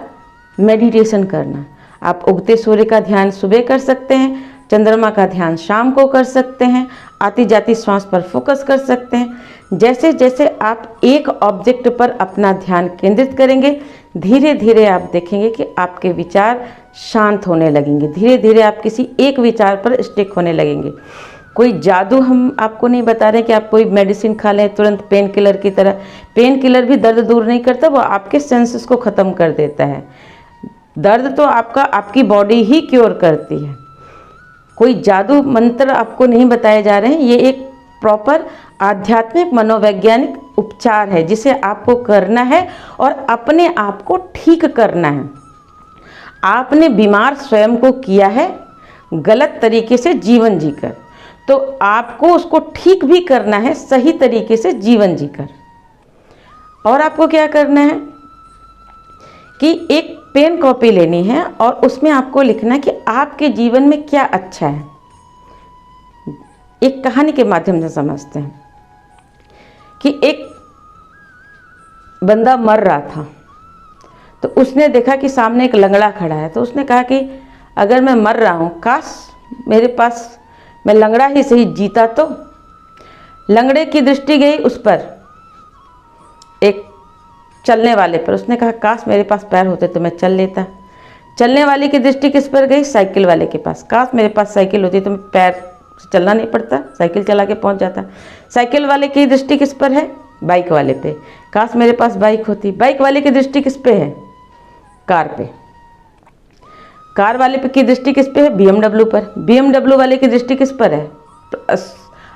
मेडिटेशन करना। आप उगते सूर्य का ध्यान सुबह कर सकते हैं, चंद्रमा का ध्यान शाम को कर सकते हैं, आती जाती श्वास पर फोकस कर सकते हैं। जैसे जैसे आप एक ऑब्जेक्ट पर अपना ध्यान केंद्रित करेंगे, धीरे धीरे आप देखेंगे कि आपके विचार शांत होने लगेंगे, धीरे धीरे आप किसी एक विचार पर स्टिक होने लगेंगे। कोई जादू हम आपको नहीं बता रहे कि आप कोई मेडिसिन खा लें तुरंत पेन किलर की तरह। पेन किलर भी दर्द दूर नहीं करता, वो आपके सेंसेस को ख़त्म कर देता है। दर्द तो आपकी बॉडी ही क्योर करती है। कोई जादू मंत्र आपको नहीं बताए जा रहे हैं, ये एक प्रॉपर आध्यात्मिक मनोवैज्ञानिक उपचार है जिसे आपको करना है और अपने आप को ठीक करना है। आपने बीमार स्वयं को किया है गलत तरीके से जीवन जीकर, तो आपको उसको ठीक भी करना है सही तरीके से जीवन जीकर। और आपको क्या करना है कि एक पेन कॉपी लेनी है और उसमें आपको लिखना है कि आपके जीवन में क्या अच्छा है। एक कहानी के माध्यम से समझते हैं कि एक बंदा मर रहा था, तो उसने देखा कि सामने एक लंगड़ा खड़ा है, तो उसने कहा कि अगर मैं मर रहा हूँ, काश मेरे पास मैं लंगड़ा ही सही जीता तो। लंगड़े की दृष्टि गई उस पर, एक चलने वाले पर। उसने कहा काश मेरे पास पैर होते तो मैं चल लेता। चलने वाले की दृष्टि किस पर गई, साइकिल वाले के पास। काश मेरे पास साइकिल होती तो मैं पैर से चलना नहीं पड़ता, साइकिल चला के पहुंच जाता। साइकिल वाले की दृष्टि किस पर है, बाइक वाले पे। काश मेरे पास बाइक होती। बाइक वाले की दृष्टि किस पे है, कार पे। कार वाले पे की दृष्टि किस पे है, BMW पर। BMW वाले की दृष्टि किस पर है,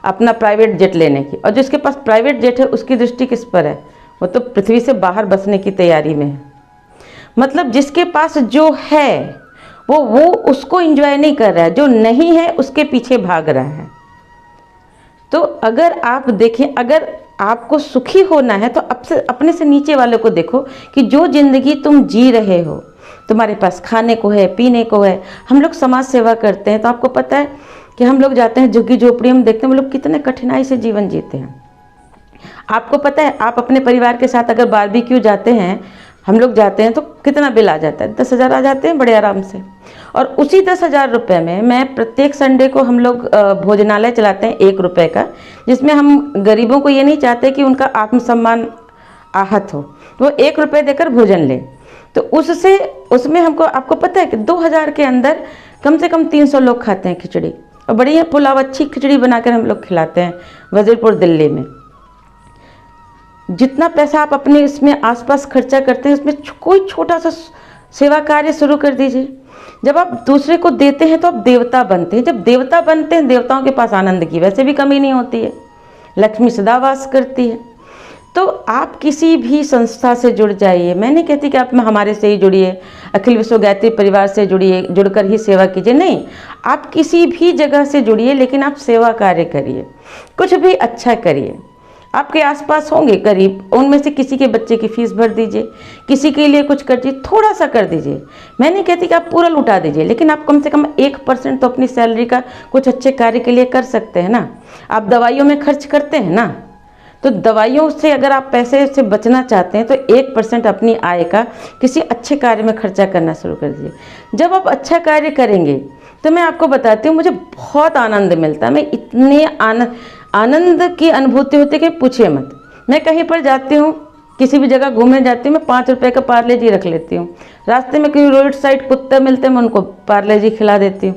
अपना प्राइवेट जेट लेने की। और जिसके पास प्राइवेट जेट है उसकी दृष्टि किस पर है, वो तो पृथ्वी से बाहर बसने की तैयारी में है। मतलब जिसके पास जो है वो उसको एंजॉय नहीं कर रहा है, जो नहीं है उसके पीछे भाग रहा है। तो अगर आप देखें, अगर आपको सुखी होना है तो अपने से नीचे वाले को देखो कि जो ज़िंदगी तुम जी रहे हो, तुम्हारे पास खाने को है, पीने को है। हम लोग समाज सेवा करते हैं तो आपको पता है कि हम लोग जाते हैं झुग्गी झोपड़ी, हम देखते हैं वो लोग कितने कठिनाई से जीवन जीते हैं। आपको पता है, आप अपने परिवार के साथ अगर बारबेक्यू जाते हैं, हम लोग जाते हैं तो कितना बिल आ जाता है? 10,000 आ जाते हैं बड़े आराम से। और उसी 10,000 रुपये में मैं प्रत्येक संडे को हम लोग भोजनालय चलाते हैं 1 रुपये का, जिसमें हम गरीबों को ये नहीं चाहते कि उनका आत्मसम्मान आहत हो, वो 1 रुपये देकर भोजन ले। तो उसमें हमको, आपको पता है कि 2,000 के अंदर कम से कम 300 लोग खाते हैं खिचड़ी, और बढ़िया पुलाव, अच्छी खिचड़ी बनाकर हम लोग खिलाते हैं वजीरपुर दिल्ली में। जितना पैसा आप अपने इसमें आसपास खर्चा करते हैं, उसमें कोई छोटा सा सेवा कार्य शुरू कर दीजिए। जब आप दूसरे को देते हैं तो आप देवता बनते हैं। जब देवता बनते हैं, देवताओं के पास आनंद की वैसे भी कमी नहीं होती है, लक्ष्मी सदा वास करती है। तो आप किसी भी संस्था से जुड़ जाइए। मैं नहीं कहती कि आप हमारे से ही जुड़िए, अखिल विश्व गायत्री परिवार से जुड़िए, जुड़कर ही सेवा कीजिए, नहीं, आप किसी भी जगह से जुड़िए, लेकिन आप सेवा कार्य करिए, कुछ भी अच्छा करिए। आपके आसपास होंगे गरीब, उनमें से किसी के बच्चे की फीस भर दीजिए, किसी के लिए कुछ कर दीजिए, थोड़ा सा कर दीजिए। मैं नहीं कहती कि आप पूरा लुटा दीजिए, लेकिन आप कम से कम 1% तो अपनी सैलरी का कुछ अच्छे कार्य के लिए कर सकते हैं ना। आप दवाइयों में खर्च करते हैं ना, तो दवाइयों से अगर आप पैसे से बचना चाहते हैं तो 1% अपनी आय का किसी अच्छे कार्य में खर्चा करना शुरू कर दीजिए। जब आप अच्छा कार्य करेंगे तो मैं आपको बताती हूँ, मुझे बहुत आनंद मिलता है। मैं इतने आनंद की अनुभूति होती है कि पूछिए मत। मैं कहीं पर जाती हूँ, किसी भी जगह घूमने जाती हूँ, मैं 5 रुपये का पार्ले जी रख लेती हूँ। रास्ते में कोई रोड साइड कुत्ते मिलते हैं, मैं उनको पार्ले जी खिला देती हूँ।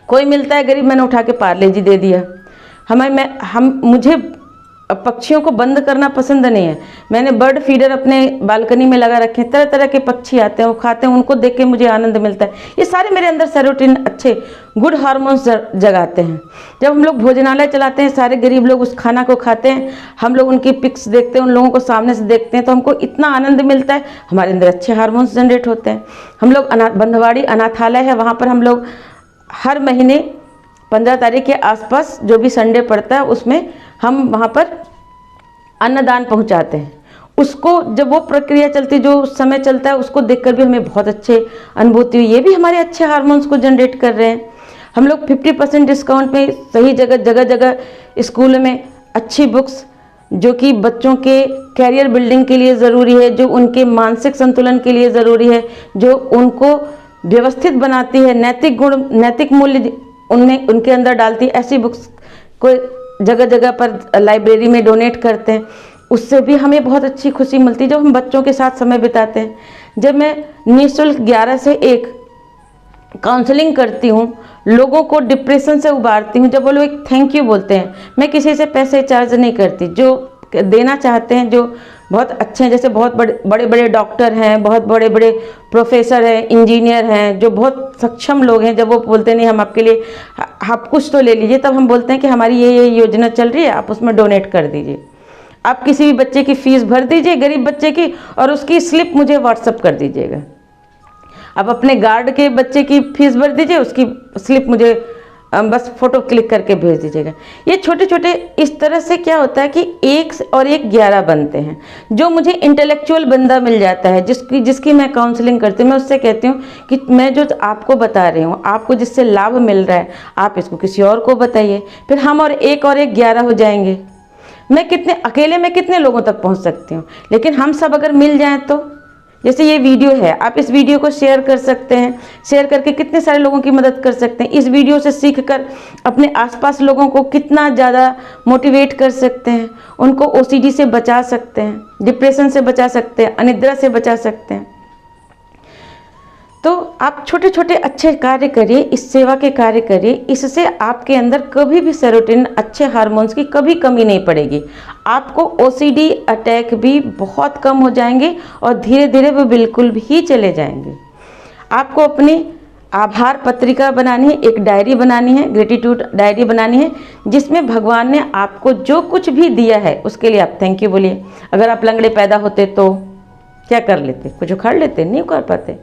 कोई मिलता है गरीब, मैंने उठा के पार्ले जी दे दिया। मुझे पक्षियों को बंद करना पसंद नहीं है। मैंने बर्ड फीडर अपने बालकनी में लगा रखे हैं, तरह तरह के पक्षी आते हैं, वो खाते हैं, उनको देख के मुझे आनंद मिलता है। ये सारे मेरे अंदर सेरोटोनिन, अच्छे गुड हार्मोन्स जगाते हैं। जब हम लोग भोजनालय चलाते हैं, सारे गरीब लोग उस खाना को खाते हैं, हम लोग उनकी पिक्स देखते हैं, उन लोगों को सामने से देखते हैं, तो हमको इतना आनंद मिलता है, हमारे अंदर अच्छे हार्मोन्स जनरेट होते हैं। हम लोग बंधवाड़ी अनाथालय है, वहाँ पर हम लोग हर महीने 15 तारीख के आसपास जो भी संडे पड़ता है, उसमें हम वहाँ पर अन्नदान पहुँचाते हैं। उसको जब वो प्रक्रिया चलती, जो समय चलता है, उसको देखकर भी हमें बहुत अच्छे अनुभूति हुई। ये भी हमारे अच्छे हार्मोन्स को जनरेट कर रहे हैं। हम लोग 50% डिस्काउंट में सही जगह जगह स्कूल में अच्छी बुक्स, जो कि बच्चों के कैरियर बिल्डिंग के लिए ज़रूरी है, जो उनके मानसिक संतुलन के लिए ज़रूरी है, जो उनको व्यवस्थित बनाती है, नैतिक गुण, नैतिक मूल्य उनके अंदर डालती है, ऐसी बुक्स को जगह जगह पर लाइब्रेरी में डोनेट करते हैं। उससे भी हमें बहुत अच्छी खुशी मिलती है जब हम बच्चों के साथ समय बिताते हैं। जब मैं निःशुल्क 11 से 1 काउंसलिंग करती हूँ, लोगों को डिप्रेशन से उबारती हूँ, जब वो लोग एक थैंक यू बोलते हैं, मैं किसी से पैसे चार्ज नहीं करती। जो देना चाहते हैं, जो बहुत अच्छे हैं, जैसे बहुत बड़े बड़े डॉक्टर हैं, बहुत बड़े बड़े प्रोफेसर हैं, इंजीनियर हैं, जो बहुत सक्षम लोग हैं, जब वो बोलते हैं नहीं हम आपके लिए, आप कुछ तो ले लीजिए, तब हम बोलते हैं कि हमारी ये योजना चल रही है, आप उसमें डोनेट कर दीजिए। आप किसी भी बच्चे की फ़ीस भर दीजिए, गरीब बच्चे की, और उसकी स्लिप मुझे व्हाट्सअप कर दीजिएगा। आप अपने गार्ड के बच्चे की फ़ीस भर दीजिए, उसकी स्लिप मुझे बस फ़ोटो क्लिक करके भेज दीजिएगा। ये छोटे छोटे इस तरह से क्या होता है कि 1 और 1 11 बनते हैं। जो मुझे इंटेलेक्चुअल बंदा मिल जाता है, जिसकी मैं काउंसलिंग करती हूँ, मैं उससे कहती हूँ कि मैं जो आपको बता रही हूँ, आपको जिससे लाभ मिल रहा है, आप इसको किसी और को बताइए, फिर हम और 1 11 हो जाएंगे। मैं अकेले में कितने लोगों तक पहुँच सकती हूँ, लेकिन हम सब अगर मिल जाएँ तो, जैसे ये वीडियो है, आप इस वीडियो को शेयर कर सकते हैं। शेयर करके कितने सारे लोगों की मदद कर सकते हैं। इस वीडियो से सीखकर अपने आसपास लोगों को कितना ज़्यादा मोटिवेट कर सकते हैं, उनको ओसीडी से बचा सकते हैं, डिप्रेशन से बचा सकते हैं, अनिद्रा से बचा सकते हैं। तो आप छोटे छोटे अच्छे कार्य करिए, इस सेवा के कार्य करिए, इससे आपके अंदर कभी भी सेरोटोनिन, अच्छे हार्मोन्स की कभी कमी नहीं पड़ेगी। आपको ओसीडी अटैक भी बहुत कम हो जाएंगे और धीरे धीरे वो बिल्कुल भी चले जाएंगे। आपको अपनी आभार पत्रिका बनानी है, एक डायरी बनानी है, ग्रेटिट्यूड डायरी बनानी है, जिसमें भगवान ने आपको जो कुछ भी दिया है उसके लिए आप थैंक यू बोलिए। अगर आप लंगड़े पैदा होते तो क्या कर लेते, कुछ उखाड़ लेते, नहीं उखाड़ पाते।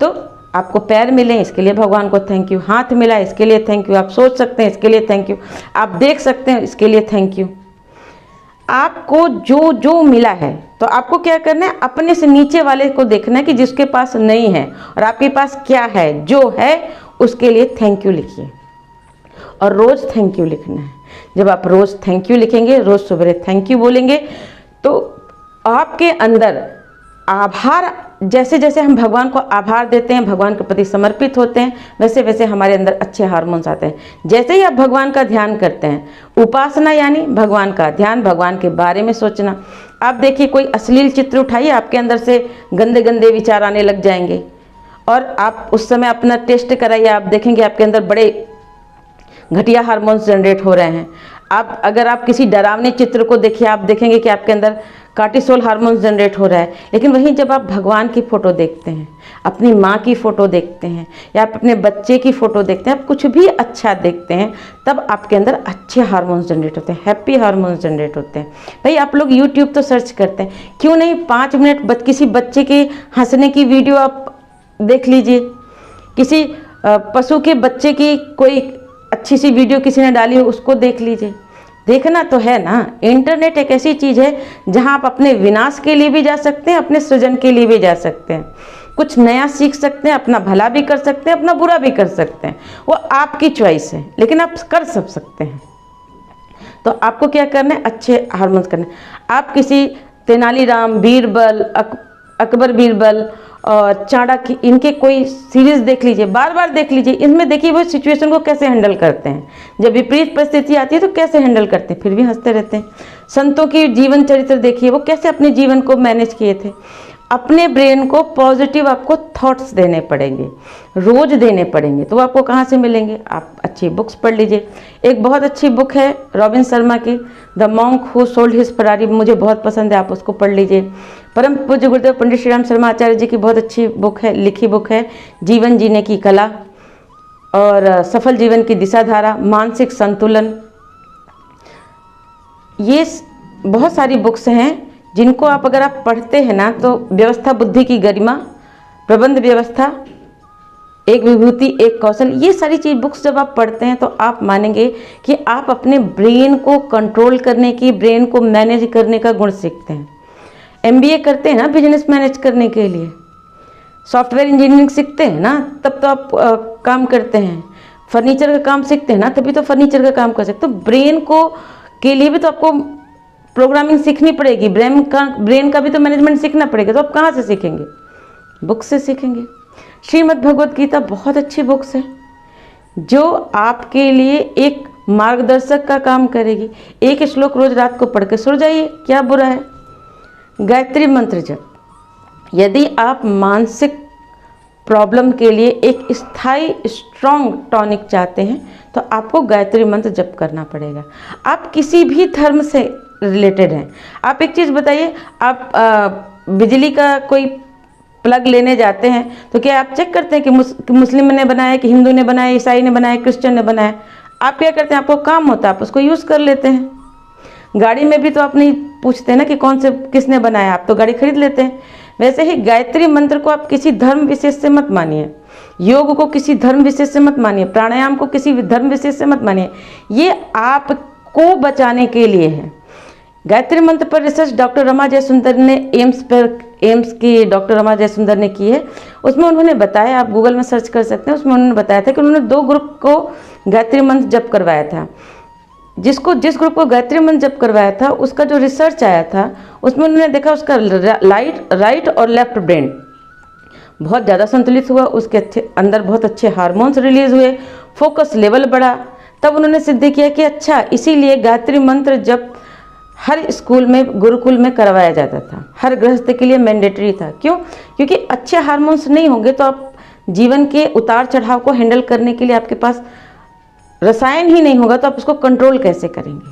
तो आपको पैर मिले इसके लिए भगवान को थैंक यू, हाथ मिला इसके लिए थैंक यू, आप सोच सकते हैं इसके लिए थैंक यू, आप देख सकते हैं इसके लिए थैंक यू। आपको जो जो मिला है तो आपको क्या करना है, अपने से नीचे वाले को देखना है कि जिसके पास नहीं है और आपके पास क्या है, जो है उसके लिए थैंक यू लिखिए और रोज़ थैंक यू लिखना है। जब आप रोज़ थैंक यू लिखेंगे, रोज़ सुबह थैंक यू बोलेंगे, तो आपके अंदर आभार, जैसे जैसे हम भगवान को आभार देते हैं, भगवान के प्रति समर्पित होते हैं, वैसे वैसे हमारे अंदर अच्छे हार्मोन्स आते हैं। जैसे ही आप भगवान का ध्यान करते हैं, उपासना यानी भगवान का ध्यान, भगवान के बारे में सोचना। आप देखिए कोई अश्लील चित्र उठाइए, आपके अंदर से गंदे गंदे विचार आने लग जाएंगे और आप उस समय अपना टेस्ट कराइए, आप देखेंगे आपके अंदर बड़े घटिया हार्मोन्स जनरेट हो रहे हैं। आप अगर आप किसी डरावने चित्र को देखिए, आप देखेंगे कि आपके अंदर कार्टिसोल हार्मोन्स जनरेट हो रहा है। लेकिन वहीं जब आप भगवान की फ़ोटो देखते हैं, अपनी माँ की फ़ोटो देखते हैं या आप अपने बच्चे की फ़ोटो देखते हैं, आप कुछ भी अच्छा देखते हैं, तब आपके अंदर अच्छे हार्मोन्स जनरेट होते हैं, हैप्पी हार्मोन्स जनरेट होते हैं। भाई आप लोग यूट्यूब तो सर्च करते हैं, क्यों नहीं 5 मिनट किसी बच्चे के हंसने की वीडियो आप देख लीजिए, किसी पशु के बच्चे की कोई अच्छी सी वीडियो किसी ने डाली हो उसको देख लीजिए। देखना तो है ना। इंटरनेट एक ऐसी चीज़ है जहां आप अपने विनाश के लिए भी जा सकते हैं, अपने सृजन के लिए भी जा सकते हैं, कुछ नया सीख सकते हैं, अपना भला भी कर सकते हैं, अपना बुरा भी कर सकते हैं, वो आपकी चॉइस है, लेकिन आप कर सब सकते हैं। तो आपको क्या करना है, अच्छे हार्मोन्स करने। आप किसी तेनालीराम, बीरबल, अकबर बीरबल और चाणक्य, इनके कोई सीरीज देख लीजिए, बार बार देख लीजिए। इनमें देखिए वो सिचुएशन को कैसे हैंडल करते हैं, जब विपरीत परिस्थिति आती है तो कैसे हैंडल करते हैं, फिर भी हंसते रहते हैं। संतों की जीवन चरित्र देखिए, वो कैसे अपने जीवन को मैनेज किए थे। अपने ब्रेन को पॉजिटिव आपको थॉट्स देने पड़ेंगे, रोज देने पड़ेंगे। तो वो आपको कहाँ से मिलेंगे, आप अच्छी बुक्स पढ़ लीजिए। एक बहुत अच्छी बुक है रॉबिन शर्मा की, the monk who sold his Ferrari, मुझे बहुत पसंद है, आप उसको पढ़ लीजिए। परम पूज्य गुरुदेव पंडित श्री राम शर्मा आचार्य जी की बहुत अच्छी बुक है, लिखी बुक है जीवन जीने की कला और सफल जीवन की दिशाधारा, मानसिक संतुलन। ये बहुत सारी बुक्स हैं जिनको आप अगर आप पढ़ते हैं ना, तो व्यवस्था बुद्धि की गरिमा, प्रबंध व्यवस्था, एक विभूति एक कौशल, ये सारी चीज बुक्स जब आप पढ़ते हैं तो आप मानेंगे कि आप अपने ब्रेन को कंट्रोल करने की, ब्रेन को मैनेज करने का गुण सीखते हैं। MBA करते हैं ना बिजनेस मैनेज करने के लिए, सॉफ्टवेयर इंजीनियरिंग सीखते हैं ना, तब तो आप काम करते हैं। फर्नीचर का काम सीखते हैं ना, तभी तो फर्नीचर का काम कर सकते। तो ब्रेन को के लिए भी तो आपको प्रोग्रामिंग सीखनी पड़ेगी, ब्रेन का भी तो मैनेजमेंट सीखना पड़ेगा। तो आप कहाँ से सीखेंगे, बुक से सीखेंगे। श्रीमद् भगवत गीता बहुत अच्छी बुक्स है जो आपके लिए एक मार्गदर्शक का काम करेगी। एक श्लोक रोज रात को पढ़ के सो जाइए, क्या बुरा है। गायत्री मंत्र जप, यदि आप मानसिक प्रॉब्लम के लिए एक स्थायी स्ट्रॉन्ग टॉनिक चाहते हैं तो आपको गायत्री मंत्र जप करना पड़ेगा। आप किसी भी धर्म से रिलेटेड हैं। आप एक चीज़ बताइए, आप बिजली का कोई प्लग लेने जाते हैं तो क्या आप चेक करते हैं कि मुस्लिम ने बनाया, कि हिंदू ने बनाया, ईसाई ने बनाया, क्रिश्चियन ने बनाया? आप क्या करते हैं, आपको काम होता है, आप उसको यूज़ कर लेते हैं। गाड़ी में भी तो आप नहीं पूछते ना कि कौन से किसने बनाया, आप तो गाड़ी खरीद लेते हैं। वैसे ही गायत्री मंत्र को आप किसी धर्म विशेष से मत मानिए, योग को किसी धर्म विशेष से मत मानिए, प्राणायाम को किसी धर्म विशेष से मत मानिए, ये आपको बचाने के लिए है। गायत्री मंत्र पर रिसर्च डॉक्टर रमा जयसुंदर ने एम्स की डॉक्टर रमा जयसुंदर ने की है। उसमें उन्होंने बताया, आप गूगल में सर्च कर सकते हैं, उसमें उन्होंने बताया था कि उन्होंने 2 ग्रुप को गायत्री मंत्र जप करवाया था। जिस ग्रुप को गायत्री मंत्र जप करवाया था उसका जो रिसर्च आया था उसमें उन्होंने देखा उसका राइट और लेफ्ट ब्रेन बहुत ज़्यादा संतुलित हुआ, उसके अंदर बहुत अच्छे हार्मोन्स रिलीज हुए, फोकस लेवल बढ़ा। तब उन्होंने सिद्ध किया कि अच्छा, इसीलिए गायत्री मंत्र जप हर स्कूल में, गुरुकुल में करवाया जाता था, हर गृहस्थ के लिए मैंडेटरी था। क्यों? क्योंकि अच्छे हार्मोन्स नहीं होंगे तो आप जीवन के उतार चढ़ाव को हैंडल करने के लिए आपके पास रसायन ही नहीं होगा, तो आप उसको कंट्रोल कैसे करेंगे।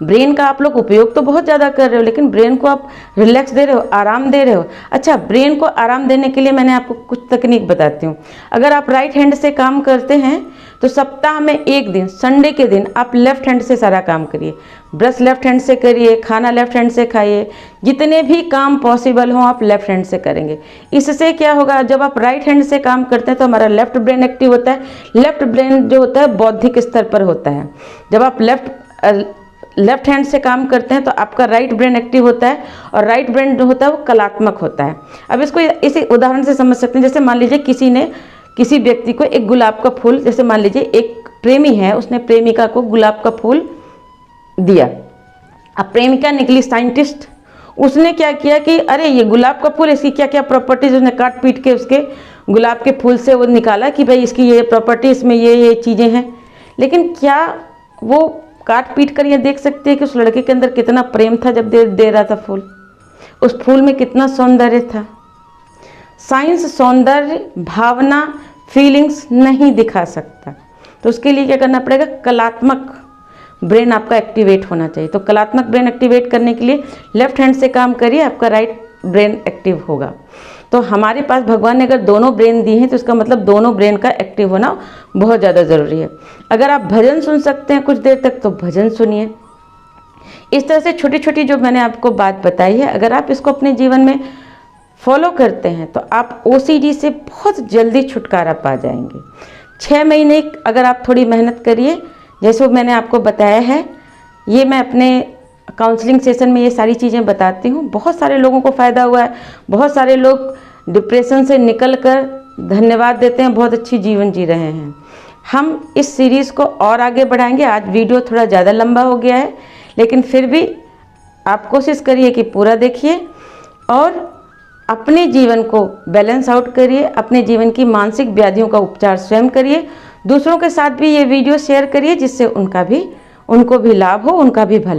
ब्रेन का आप लोग उपयोग तो बहुत ज़्यादा कर रहे हो, लेकिन ब्रेन को आप रिलैक्स दे रहे हो, आराम दे रहे हो। अच्छा, ब्रेन को आराम देने के लिए मैंने आपको कुछ तकनीक बताती हूँ। अगर आप राइट हैंड से काम करते हैं तो सप्ताह में एक दिन, संडे के दिन आप लेफ्ट हैंड से सारा काम करिए। ब्रश लेफ्ट हैंड से करिए, खाना लेफ्ट हैंड से खाइए, जितने भी काम पॉसिबल हों आप लेफ्ट हैंड से करेंगे। इससे क्या होगा, जब आप राइट हैंड से काम करते हैं तो हमारा लेफ्ट ब्रेन एक्टिव होता है। लेफ्ट ब्रेन जो होता है बौद्धिक स्तर पर होता है। जब आप लेफ्ट हैंड से काम करते हैं तो आपका राइट ब्रेन एक्टिव होता है, और राइट ब्रेन जो होता है वो कलात्मक होता है। अब इसको इसी उदाहरण से समझ सकते हैं। जैसे मान लीजिए किसी ने किसी व्यक्ति को एक गुलाब का फूल, जैसे मान लीजिए एक प्रेमी है, उसने प्रेमिका को गुलाब का फूल दिया। अब प्रेमिका निकली साइंटिस्ट, उसने क्या किया कि अरे ये गुलाब का फूल, इसकी क्या क्या प्रॉपर्टीज, उसने काट पीट के उसके गुलाब के फूल से वो निकाला कि भाई इसकी ये प्रॉपर्टी, इसमें ये चीज़ें हैं। लेकिन क्या वो काट पीट कर ये देख सकते हैं कि उस लड़के के अंदर कितना प्रेम था जब दे रहा था फूल, उस फूल में कितना सौंदर्य था। साइंस सौंदर्य, भावना, फीलिंग्स नहीं दिखा सकता, तो उसके लिए क्या करना पड़ेगा, कलात्मक ब्रेन आपका एक्टिवेट होना चाहिए। तो कलात्मक ब्रेन एक्टिवेट करने के लिए लेफ्ट हैंड से काम करिए, आपका राइट ब्रेन एक्टिव होगा। तो हमारे पास भगवान ने अगर दोनों ब्रेन दिए हैं तो इसका मतलब दोनों ब्रेन का एक्टिव होना बहुत ज़्यादा ज़रूरी है। अगर आप भजन सुन सकते हैं कुछ देर तक तो भजन सुनिए। इस तरह से छोटी छोटी जो मैंने आपको बात बताई है, अगर आप इसको अपने जीवन में फॉलो करते हैं तो आप OCD से बहुत जल्दी छुटकारा पा जाएंगे। 6 महीने अगर आप थोड़ी मेहनत करिए, जैसे मैंने आपको बताया है, ये मैं अपने काउंसलिंग सेशन में ये सारी चीज़ें बताती हूँ। बहुत सारे लोगों को फ़ायदा हुआ है, बहुत सारे लोग डिप्रेशन से निकल कर धन्यवाद देते हैं, बहुत अच्छी जीवन जी रहे हैं। हम इस सीरीज़ को और आगे बढ़ाएंगे। आज वीडियो थोड़ा ज़्यादा लंबा हो गया है, लेकिन फिर भी आप कोशिश करिए कि पूरा देखिए और अपने जीवन को बैलेंस आउट करिए। अपने जीवन की मानसिक व्याधियों का उपचार स्वयं करिए। दूसरों के साथ भी ये वीडियो शेयर करिए, जिससे उनको भी लाभ हो, उनका भी भला।